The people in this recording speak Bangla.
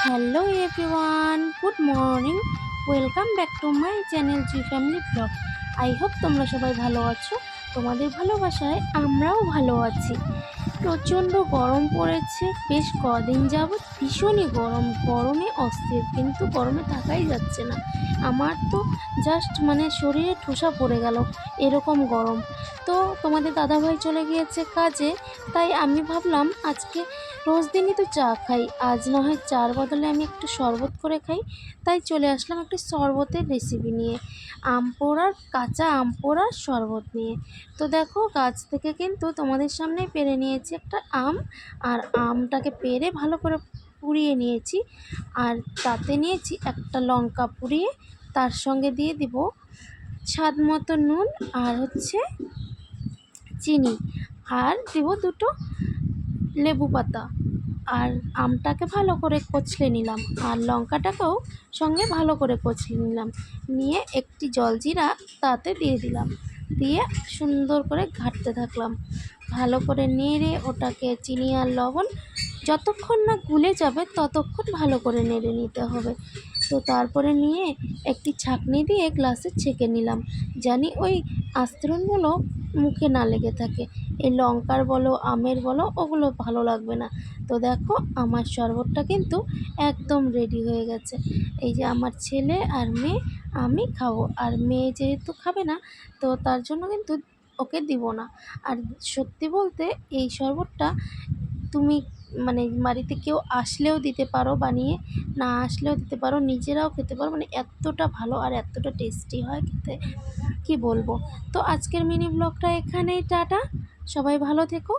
Hello everyone, good morning. Welcome back to my channel G family blog. I hope তোমরা সবাই ভালো আছো। তোমাদের ভালোবাসায় আমরাও ভালো আছি। প্রচণ্ড গরম পড়েছে বেশ কদিন যাবৎ, ভীষণই গরম, গরমে অস্থির, কিন্তু গরমে থাকাই যাচ্ছে না। আমার তো জাস্ট শরীরে ঠোসা পড়ে গেল, এরকম গরম। তো তোমাদের দাদাভাই চলে গিয়েছে কাজে, তাই আমি ভাবলাম আজকে রোজ দিনই তো চা খাই, আজ না হয় চার বদলে আমি একটু শরবত করে খাই। তাই চলে আসলাম একটা শরবতের রেসিপি নিয়ে, আম পোড়ার, কাঁচা আম পোড়ার শরবত নিয়ে। তো দেখো, গাছ থেকে কিন্তু তোমাদের সামনেই পেড়ে নিয়েছি একটা আম, আর আমটাকে পেড়ে ভালো করে পুড়িয়ে নিয়েছি, আর তাতে নিয়েছি একটা লঙ্কা পুড়িয়ে, তার সঙ্গে দিয়ে দিব স্বাদ মতো নুন, আর চিনি, আর দিব দুটো লেবু পাতা। আর আমটাকে ভালো করে কচলে নিলাম, আর লঙ্কাটাকেও সঙ্গে ভালো করে কচলে নিলাম, নিয়ে একটি জলজিরা তাতে দিয়ে দিলাম, দিয়ে সুন্দর করে ঘাঁটতে থাকলাম। ভালো করে নেড়ে ওটাকে চিনি আর লবণ যতক্ষণ না গুলে যাবে ততক্ষণ ভালো করে নেড়ে নিতে হবে। তো তারপরে নিয়ে একটি ছাঁকনি দিয়ে গ্লাসে ছেঁকে নিলাম, জানি ওই আস্তরণগুলো মুখে না লেগে থাকে। এই লঙ্কার বলো আমের বলো ওগুলো ভালো লাগবে না। তো দেখো, আমার শরবতটা কিন্তু একদম রেডি হয়ে গেছে। এই যে আমার ছেলে আর মেয়ে, আমি খাবো, আর মেয়ে যেহেতু খাবে না, তো তার জন্য কিন্তু ওকে দিব না। আর সত্যি বলতে, এই শরবতটা তুমি বাড়িতে কেউ আসলেও দিতে পারো বানিয়ে, না আসলেও দিতে পারো, নিজেরাও খেতে পারো, এতটা ভালো আর এতটা টেস্টি হয় খেতে, কি বলবো। তো আজকের মিনি ব্লগটা এখানেই, টাটা, সবাই ভালো থেকো।